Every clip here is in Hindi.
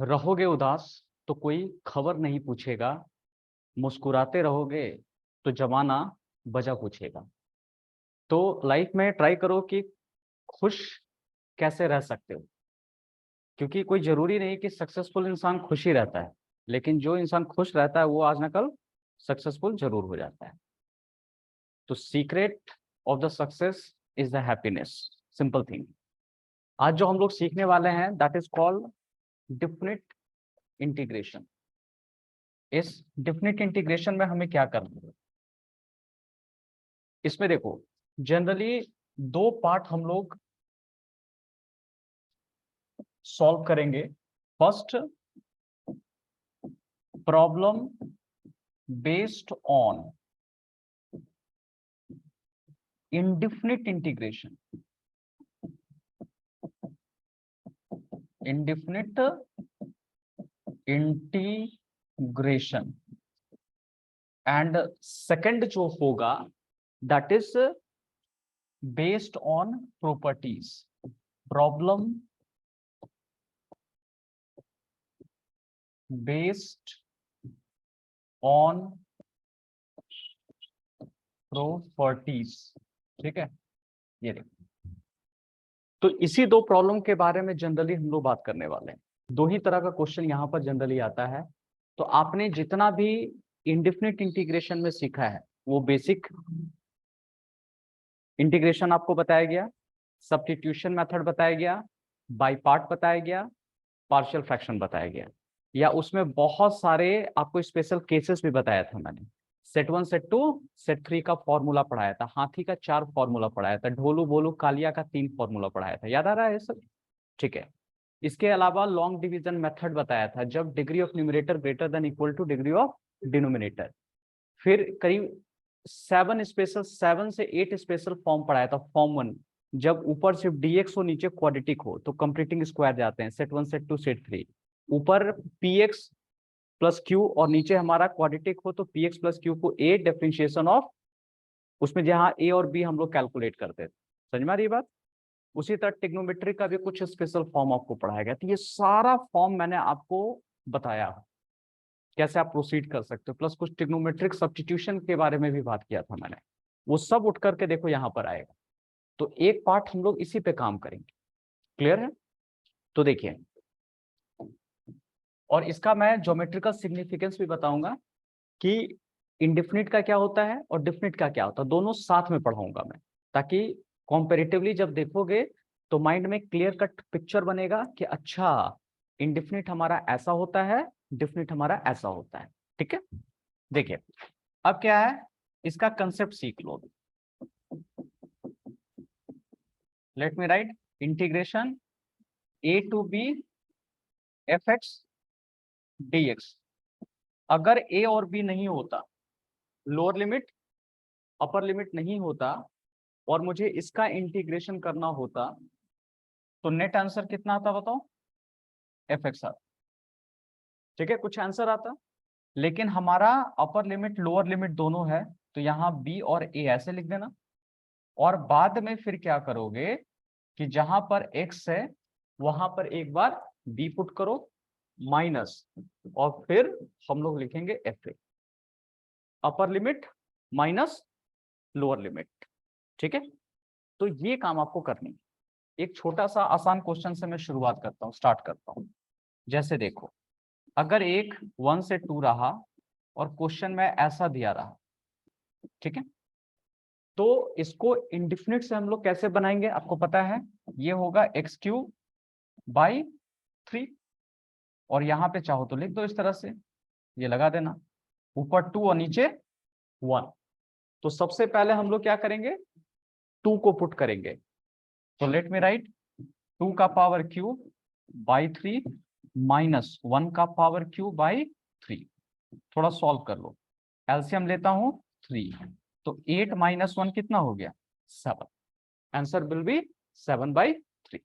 रहोगे उदास तो कोई खबर नहीं पूछेगा, मुस्कुराते रहोगे तो जमाना वजह पूछेगा। तो लाइफ में ट्राई करो कि खुश कैसे रह सकते हो, क्योंकि कोई जरूरी नहीं कि सक्सेसफुल इंसान खुश ही रहता है, लेकिन जो इंसान खुश रहता है वो आज ना कल सक्सेसफुल जरूर हो जाता है। तो secret of the success is the happiness, simple thing. आज जो हम लोग सीखने वाले हैं that is called definite integration. इस डिफिनिट इंटीग्रेशन में हमें क्या करना है, इसमें देखो जनरली दो पार्ट हम लोग सॉल्व करेंगे। First, problem based on indefinite integration, indefinite integration। And second जो होगा that is based on properties, problem based on properties. ठीक है, ये देखो। तो इसी दो प्रॉब्लम के बारे में जनरली हम लोग बात करने वाले हैं। दो ही तरह का क्वेश्चन यहाँ पर जनरली आता है। तो आपने जितना भी इंडेफिनिट इंटीग्रेशन में सीखा है वो बेसिक इंटीग्रेशन आपको बताया गया, सब्स्टिट्यूशन मेथड बताया गया, बाय पार्ट बताया गया, पार्शियल फ्रैक्शन बताया गया, या उसमें बहुत सारे आपको स्पेशल केसेस भी बताया था मैंने। सेट 1 सेट 2 सेट 3 का फॉर्मूला पढ़ाया था, हाथी का 4 फॉर्मूला पढ़ाया था, ढोलू बोलू कालिया का 3 फॉर्मूला पढ़ाया था। याद आ रहा है सब? ठीक है। इसके अलावा लॉन्ग डिवीजन मेथड बताया था, जब degree of numerator greater than equal two degree of denominator. फिर करीब 7 से 8 स्पेशल फॉर्म पढ़ाया था। फॉर्म 1, जब ऊपर सिर्फ dx हो नीचे क्वाड्रेटिक हो तो कंप्लीटिंग स्क्वायर जाते हैं, सेट 1 सेट 2 सेट 3। ऊपर px प्लस क्यू और नीचे हमारा क्वाड्रेटिक हो तो px प्लस क्यू को a डिफरेंशिएशन ऑफ, उसमें जहां a और b हम लोग कैलकुलेट करते थे। समझ में आ रही बात? उसी तरह टिग्नोमेट्री का भी कुछ स्पेशल फॉर्म आपको पढ़ाया गया। तो ये सारा फॉर्म मैंने आपको बताया कैसे आप प्रोसीड कर सकते हो, प्लस कुछ टिग्नोमेट्रिक सब्स्टिट्यूशन के बारे में भी बात किया था मैंने। वो सब उठ करके देखो यहाँ पर आएगा। तो एक पार्ट हम लोग इसी पे काम करेंगे। क्लियर है? तो देखिए, और इसका मैं ज्योमेट्रिकल सिग्निफिकेंस भी बताऊंगा कि इंडेफिनिट का क्या होता है और डिफिनिट का क्या होता है, दोनों साथ में पढ़ाऊंगा मैं, ताकि कॉम्पेरेटिवली जब देखोगे तो माइंड में क्लियर कट पिक्चर बनेगा कि अच्छा इंडेफिनिट हमारा ऐसा होता है, डिफिनिट हमारा ऐसा होता है। ठीक है, देखिए अब क्या है, इसका कंसेप्ट सीख लो। Let me write integration a to b fx dx। अगर a और b नहीं होता, लोअर लिमिट अपर लिमिट नहीं होता, और मुझे इसका इंटीग्रेशन करना होता, तो नेट आंसर कितना आता बताओ? fx आता। ठीक है, कुछ आंसर आता। लेकिन हमारा अपर लिमिट लोअर लिमिट दोनों है, तो यहाँ b और a ऐसे लिख देना। और बाद में फिर क्या करोगे कि जहां पर x है वहां पर एक बार b पुट करो माइनस, और फिर हम लोग लिखेंगे F A, upper limit minus lower limit. ठीक है, तो ये काम आपको करनी है। एक छोटा सा आसान क्वेश्चन से मैं शुरुआत करता हूँ, स्टार्ट करता हूँ। जैसे देखो, अगर एक 1 से 2 रहा और क्वेश्चन में ऐसा दिया रहा, ठीक है, तो इसको इंडिफिनिट से हम लोग कैसे बनाएंगे आपको पता है, ये होगा x³ बाई 3। और यहाँ पे चाहो तो लिख दो इस तरह से, ये लगा देना, ऊपर 2 और नीचे 1। तो सबसे पहले हम लोग क्या करेंगे, 2 को पुट करेंगे। तो लेट मी राइट 2 का पावर क्यूब बाई 3 माइनस 1 का पावर क्यूब बाई 3। थोड़ा सॉल्व कर लो, एलसीएम लेता हूं 3, तो 8 माइनस 1 कितना हो गया? 7। Answer will be 7/3।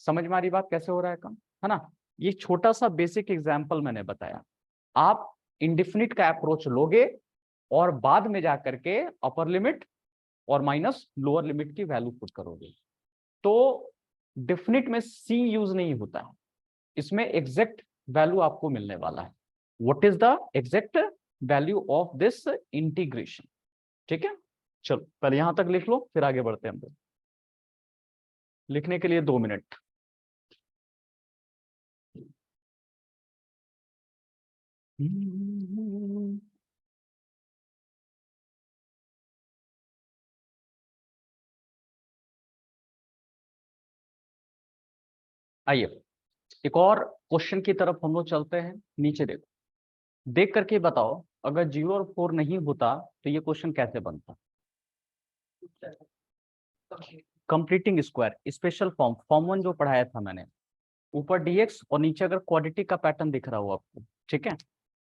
समझ में आ रही बात कैसे हो रहा है काम, है ना? ये छोटा सा बेसिक एग्जाम्पल मैंने बताया। आप इंडिफिनिट का अप्रोच लोगे और बाद में जाकर के अपर लिमिट और माइनस लोअर लिमिट की वैल्यू पुट करोगे। तो डिफिनिट में सी यूज नहीं होता है, इसमें एग्जैक्ट वैल्यू आपको मिलने वाला है। What is the exact value of this integration. ठीक है, चलो पहले यहां तक लिख लो, फिर आगे बढ़ते हैं हम लोग। लिखने के लिए 2 मिनट। आइए एक और क्वेश्चन की तरफ हम लोग चलते हैं। नीचे देखो, देख करके बताओ अगर 0 और 4 नहीं होता तो ये क्वेश्चन कैसे बनता। Completing square special form, form 1 जो पढ़ाया था मैंने, ऊपर डीएक्स और नीचे अगर क्वाड्रेटिक का पैटर्न दिख रहा हो आपको, ठीक है,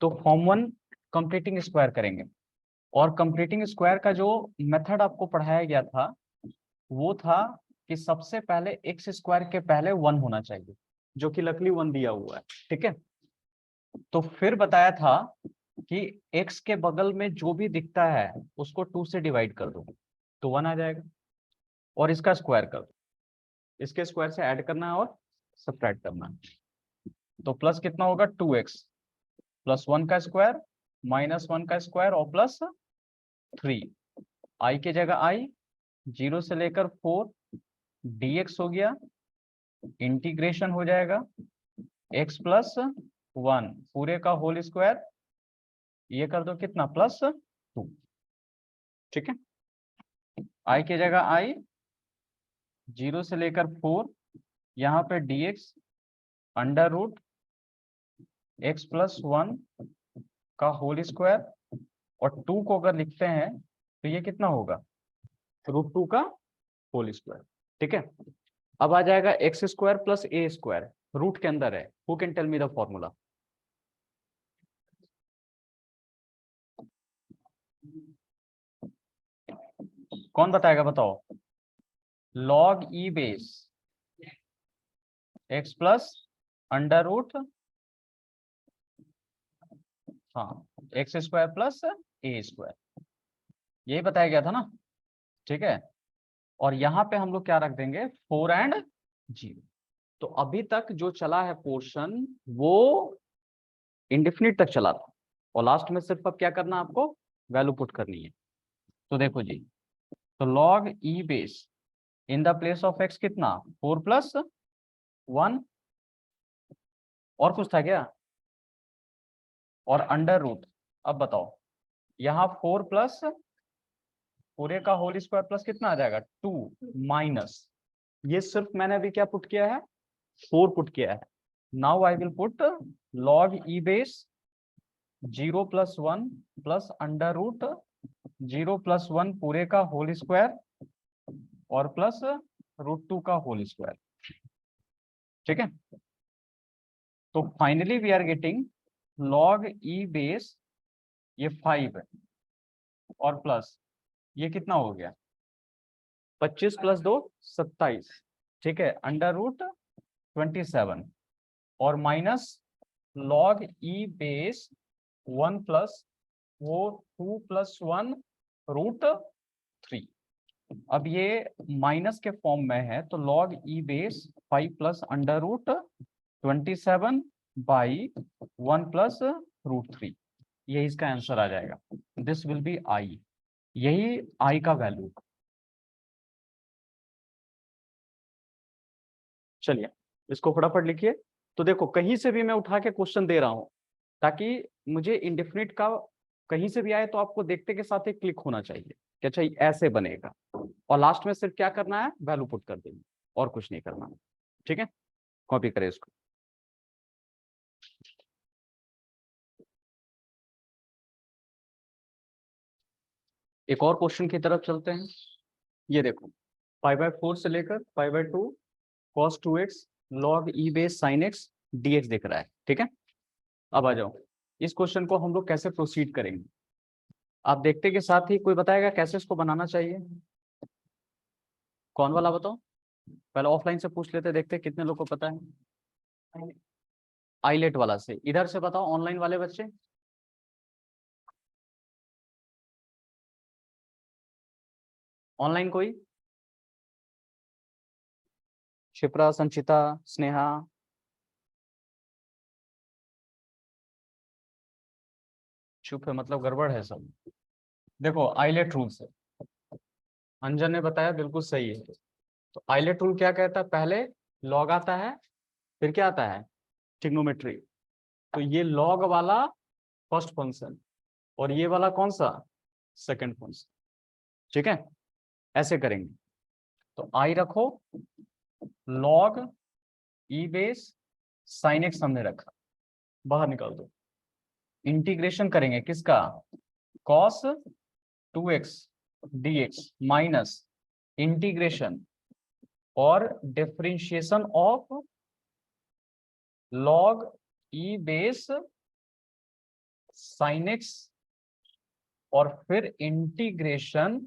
तो फॉर्म 1 कंप्लीटिंग स्क्वायर करेंगे। और कंप्लीटिंग स्क्वायर का जो मेथड आपको पढ़ाया गया था वो था कि सबसे पहले एक्स स्क्वायर के पहले 1 होना चाहिए, जो कि लकली 1 दिया हुआ है। ठीक है, तो फिर बताया था कि x के बगल में जो भी दिखता है उसको 2 से डिवाइड कर दो तो 1 आ जाएगा, और इसका स्क्वायर कर दो, इसके स्क्वायर से ऐड करना है और सब्ट्रैक्ट करना है। तो प्लस कितना होगा 2x प्लस 1 का स्क्वायर माइनस 1 का स्क्वायर और प्लस 3, i की जगह i, 0 से लेकर 4 dx हो गया, इंटीग्रेशन हो जाएगा x प्लस 1 पूरे का होल स्क्वायर, ये कर दो कितना प्लस 2। ठीक है, i की जगह i, 0 से लेकर 4, यहाँ पे dx under root x plus 1 का होल स्क्वायर, और 2 को अगर लिखते हैं तो ये कितना होगा √2 का होल स्क्वायर। ठीक है, अब आ जाएगा x square plus a square, root के अंदर है। Who can tell me the formula. कौन बताएगा, बताओ। Log e base x plus under root, हाँ, x square plus a square, यही बताया गया था ना। ठीक है, और यहाँ पे हम लोग क्या रख देंगे 4 एंड 0। तो अभी तक जो चला है पोर्शन वो इंडेफिनिट तक चला था, और लास्ट में सिर्फ अब क्या करना है आपको, वैल्यू पुट करनी है। तो देखो जी, तो log e base in the place of x कितना 4 प्लस 1, और कुछ था क्या, और अंडर रूट। अब बताओ यहाँ 4 प्लस पूरे का होल स्क्वायर प्लस कितना आ जाएगा 2 माइनस, ये सिर्फ मैंने अभी क्या पुट किया है 4 पुट किया है। Now I will put log e base 0 plus 1 plus under root 0 plus 1 पूरे का होल स्क्वायर और प्लस √2 का होल स्क्वायर। ठीक है, तो finally we are getting log e base, ये 5 है, और प्लस ये कितना हो गया 25 प्लस 2 27। ठीक है, अंडर रूट 27, और minus log e base 1 plus वो 2 प्लस 1 √3। अब ये माइनस के फॉर्म में है, तो log e base 5 plus under root 27 by 1 plus √3, ये इसका आंसर आ जाएगा। दिस विल बी आई, यही आई का वैल्यू। चलिए इसको फटाफट लिखिए। तो देखो कहीं से भी मैं उठा के क्वेश्चन दे रहा हूं ताकि मुझे इंडेफिनिट का कहीं से भी आए तो आपको देखते के साथ ही क्लिक होना चाहिए कि अच्छा ऐसे बनेगा, और लास्ट में सिर्फ क्या करना है वैल्यू पुट कर देंगे, और कुछ नहीं करना। ठीक है, कॉपी करें इसको। एक और क्वेश्चन की तरफ चलते हैं। ये देखो 5/4 से लेकर 5/2 cos 2x log e base sin x dx दिख रहा है। ठीक है, अब आ जाओ इस क्वेश्चन को हम लोग कैसे प्रोसीड करेंगे। आप देखते के साथ ही कोई बताएगा कैसे इसको बनाना चाहिए, कौन वाला बताओ। पहले ऑफलाइन से पूछ लेते, देखते कितने लोग को पता है। आईलेट वाला से, इधर से बताओ ऑनलाइन वाले बच्चे। ऑनलाइन कोई, शिप्रा, संचिता, स्नेहा, चुप है मतलब गड़बड़ है सब। देखो आइलेट रूल से अंजन ने बताया बिल्कुल सही है। तो आइलेट रूल क्या कहता है, पहले लॉग आता है फिर क्या आता है, ट्रिग्नोमेट्री। तो ये लॉग वाला फर्स्ट फंक्शन और ये वाला कौन सा, सेकंड फंक्शन। ठीक है, ऐसे करेंगे। तो आई रखो, log e base sine x हमने रखा, बाहर निकाल दो। इंटीग्रेशन करेंगे किसका, cos 2x dx minus integration और differentiation of log e base sine x और फिर integration,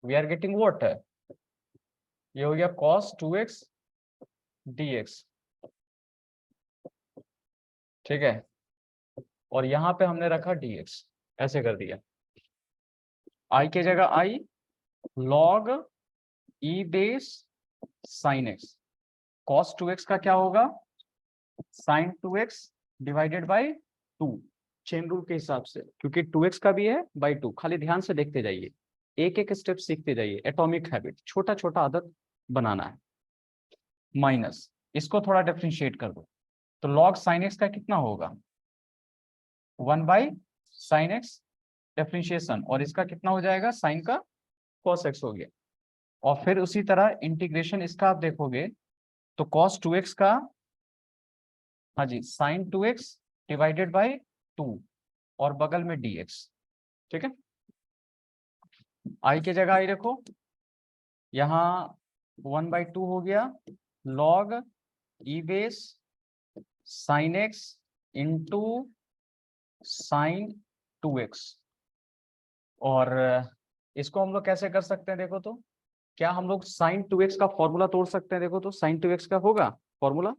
we are getting what है, ये हो गया cos 2x dx। ठीक है, और यहां पे हमने रखा dx, ऐसे कर दिया। आई की जगह आई log ई base sine x, cos 2x का क्या होगा, sin 2x divided by 2, chain rule के हिसाब से, क्योंकि 2x का भी है बाई 2। खाली ध्यान से देखते जाइए, एक एक स्टेप सीखते जाइए, एटॉमिक हैबिट, छोटा छोटा आदत बनाना है। माइनस इसको थोड़ा डिफरेंशिएट कर दो, तो log sin x का कितना होगा, 1 बाई साइन एक्स डिफरेंशिएशन, और इसका कितना हो जाएगा, साइन का cos x हो गया। और फिर उसी तरह इंटीग्रेशन इसका आप देखोगे तो cos 2x का, हाँ जी, sin 2x डिवाइडेड बाई 2 और बगल में dx। ठीक है, आई की जगह आई रखो, यहाँ 1 बाई 2 हो गया log ई base sine x into sine 2x। और इसको हम लोग कैसे कर सकते हैं, देखो तो, क्या हम लोग साइन 2x का फॉर्मूला तोड़ सकते हैं, देखो तो साइन 2x का होगा फॉर्मूला,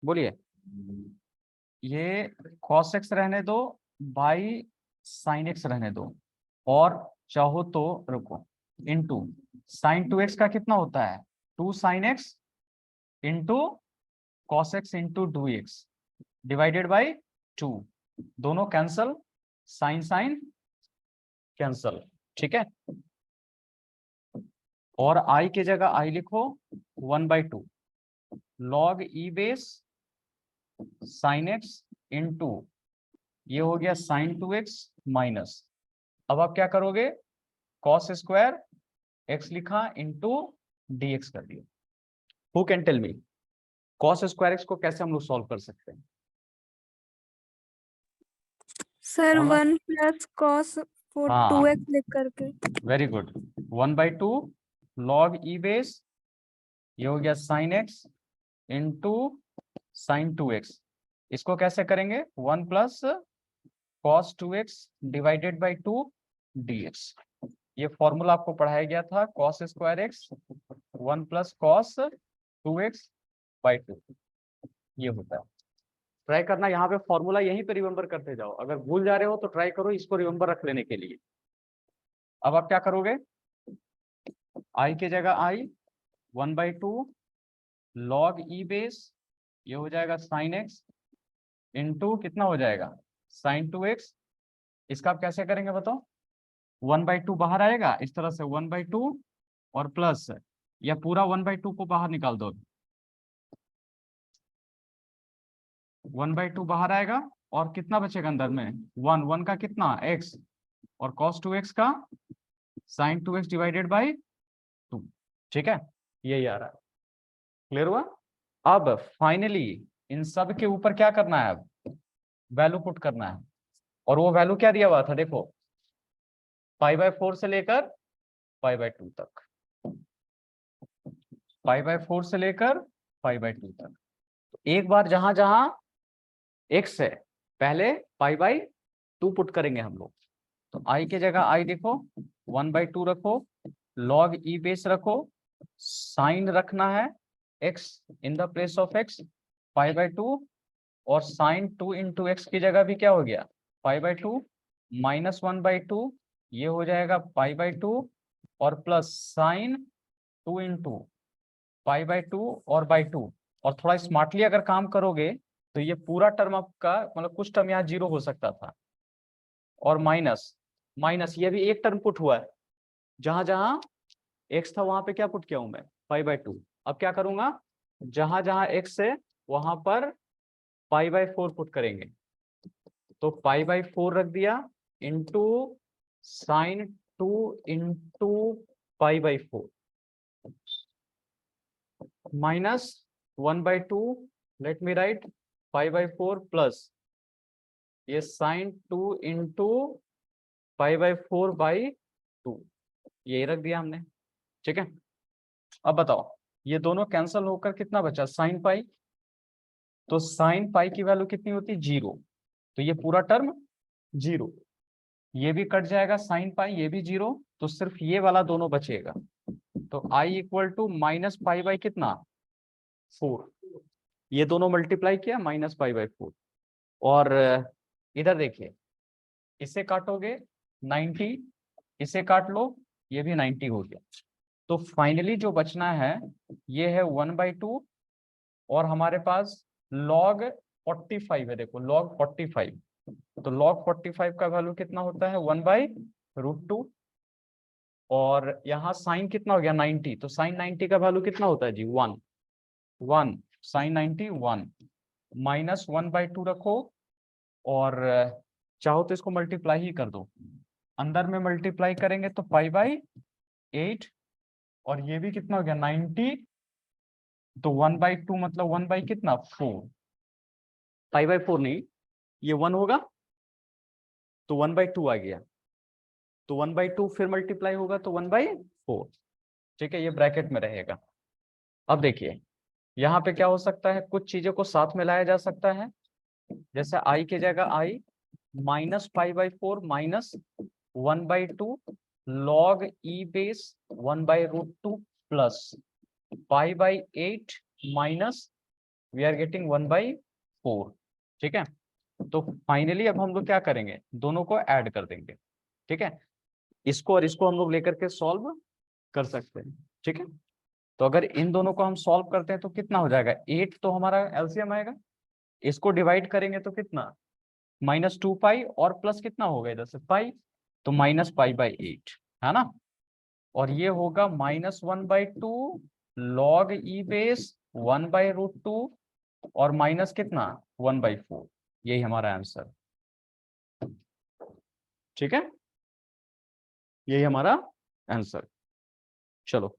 बोलिए। ये cos x रहने दो बाई साइन x रहने दो, और चाहो तो रुको, इनटू साइन 2x का कितना होता है, 2 sine x into cos x into 2x divided by 2, दोनों कैंसल, साइन साइन कैंसल। ठीक है, और आई की जगह आई लिखो 1 by 2 log e base sine x into, ये हो गया साइन 2x माइनस, अब आप क्या करोगे, कॉस स्क्वायर एक्स लिखा इंटू dx कर दिया। Who can tell me cos square x को कैसे हम लोग सॉल्व कर सकते हैं, सर ऑनलाइन? 1 प्लस कॉस हाँ 2x लिख करके। Very good, 1 by 2 log e base, ये हो गया sine x into sine 2x। इसको कैसे करेंगे, 1 plus cos 2x divided by 2 dx। ये फॉर्मूला आपको पढ़ाया गया था, cos square x 1 plus cos 2x by 2, ये होता है। ट्राई करना, यहाँ पे फॉर्मूला यहीं पे रिमेंबर करते जाओ, अगर भूल जा रहे हो तो ट्राई करो इसको रिमेंबर रख लेने के लिए। अब आप क्या करोगे, आई की जगह आई 1 बाई 2 लॉग ई बेस, ये हो जाएगा साइन एक्स इंटू कितना हो जाएगा, साइन 2x। इसका आप कैसे करेंगे बताओ, 1 बाई 2 बाहर आएगा इस तरह से, 1 बाई 2 और प्लस, या पूरा 1 बाई 2 को बाहर निकाल दो, 1 बाई 2 बाहर आएगा और कितना बचेगा अंदर में, 1, 1 का कितना x, और cos 2x का sin 2x डिवाइडेड बाई 2। ठीक है, यही आ रहा है, क्लियर हुआ। अब फाइनली इन सब के ऊपर क्या करना है, अब वैल्यू पुट करना है, और वो वैल्यू क्या दिया हुआ था, देखो पाई बाय 4 से लेकर पाई बाय 2 तक, पाई बाय 4 से लेकर पाई बाय 2 तक। तो एक बार जहां जहां x है पहले पाई बाई 2 पुट करेंगे हम लोग। तो आई की जगह आई देखो 1 बाई 2 रखो, लॉग ई बेस रखो, साइन रखना है x in the place of x, pi by 2, और साइन 2 इंटू एक्स की जगह भी क्या हो गया, पाई बाय 2 माइनस 1 बाई 2, ये हो जाएगा पाई बाय 2, और plus sign 2 into pi by 2 और बाई 2। और थोड़ा स्मार्टली अगर काम करोगे तो ये पूरा टर्म आपका, मतलब कुछ टर्म यहाँ जीरो हो सकता था, और माइनस माइनस, ये भी एक टर्म पुट हुआ है, जहां जहां x था वहां पे क्या पुट किया हूं मैं, 5/2। अब क्या करूंगा, जहां जहां x है वहां पर π/4 पुट करेंगे, तो π/4 रख दिया into sine 2 into π/4 minus 1/2, let me write π/4 plus ये साइन 2 इंटू π/4/2, यही रख दिया हमने। ठीक है, अब बताओ ये दोनों कैंसिल होकर कितना बचा, साइन पाई, तो साइन पाई की वैल्यू कितनी होती है, 0, तो ये पूरा टर्म 0, ये भी कट जाएगा साइन पाई, ये भी 0, तो सिर्फ ये वाला दोनों बचेगा, तो I equal to minus pi by कितना, 4, ये दोनों मल्टीप्लाई किया माइनस π/4, और इधर देखिए इसे काटोगे 90, इसे काट लो, ये भी 90 हो गया, तो फाइनली जो बचना है ये है 1/2, और हमारे पास log 45 है, देखो log 45, तो log 45 का वैल्यू कितना होता है, 1/√2, और यहाँ साइन कितना हो गया 90, तो साइन 90 का वैल्यू कितना होता है जी, 1 साइन 90 1, माइनस 1/2 रखो, और चाहो तो इसको मल्टीप्लाई ही कर दो, अंदर में मल्टीप्लाई करेंगे तो π/8, और ये भी कितना हो गया 90, तो 1/2 मतलब 1 कितना 4, π/4 नहीं, ये 1 होगा तो 1/2 आ गया, तो 1/2 फिर मल्टीप्लाई होगा तो 1/4। ठीक है, ये ब्रैकेट में रहेगा। अब देखिए यहाँ पे क्या हो सकता है, कुछ चीजों को साथ में लाया जा सकता है, जैसे आई की जगह I minus π/4 minus 1/2 log e base 1/√2 plus π/8 minus we are getting 1/4। ठीक है, तो फाइनली अब हम लोग क्या करेंगे, दोनों को ऐड कर देंगे। ठीक है, इसको और इसको हम लोग लेकर के सॉल्व कर सकते हैं। ठीक है, तो अगर इन दोनों को हम सॉल्व करते हैं तो कितना हो जाएगा, 8 तो हमारा एलसीएम आएगा, इसको डिवाइड करेंगे तो कितना -2π, और प्लस कितना होगा इधर से पाई, तो -π/8 है ना, और ये होगा -1/2 log e बेस 1/√2 और माइनस कितना 1/4, यही हमारा आंसर। ठीक है, यही हमारा आंसर। चलो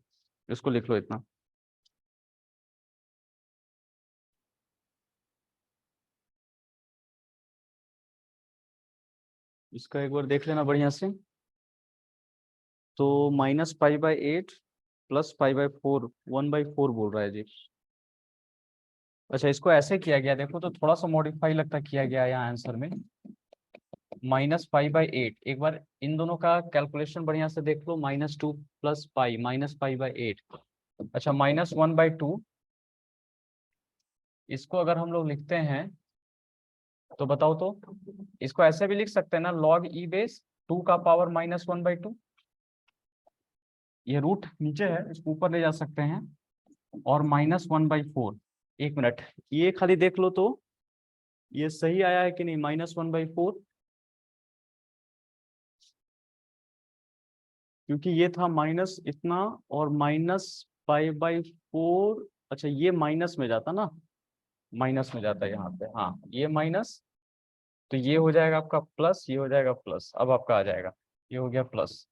इसको लिख लो इतना। इसका एक बार देख लेना बढ़िया से, तो -π/8 प्लस π/4 1/4 बोल रहा है जी। अच्छा, इसको ऐसे किया गया, देखो तो थोड़ा सा मॉडिफाई लगता किया गया यहाँ आंसर में, -π/8, एक बार इन दोनों का कैलकुलेशन बढ़िया से देख लो, -2 प्लस पाई माइनस π/8, अच्छा -1/2, इसको अगर हम लोग लिखते हैं तो बताओ तो, इसको ऐसे भी लिख सकते हैं ना, log e बेस 2 का पावर -1/2, ये रूट नीचे है इसको ऊपर ले जा सकते हैं, और -1/4, एक मिनट ये खाली देख लो तो ये सही आया है कि नहीं, -1/4, क्योंकि ये था माइनस इतना और -π/4, अच्छा ये माइनस में जाता ना, माइनस में जाता है यहाँ पे, हाँ ये माइनस, तो ये हो जाएगा आपका प्लस, ये हो जाएगा प्लस, अब आपका आ जाएगा, ये हो गया प्लस।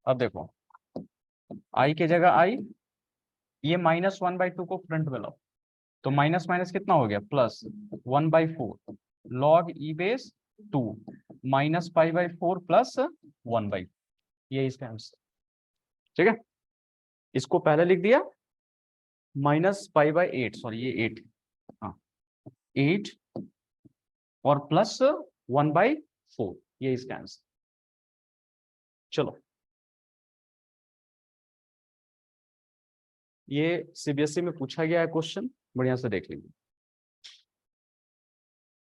अब देखो आई की जगह आई, ये -1/2 को फ्रंट में लाओ, तो माइनस माइनस कितना हो गया plus 1/4 log e base 2 -π/4 plus 1/4, ये इसका आंसर। ठीक है, इसको पहले लिख दिया -π/8, सॉरी ये 8, हाँ 8 और प्लस 1/4, ये इसका आंसर। चलो ये सीबीएसई में पूछा गया है क्वेश्चन, बढ़िया से देख लीजिए।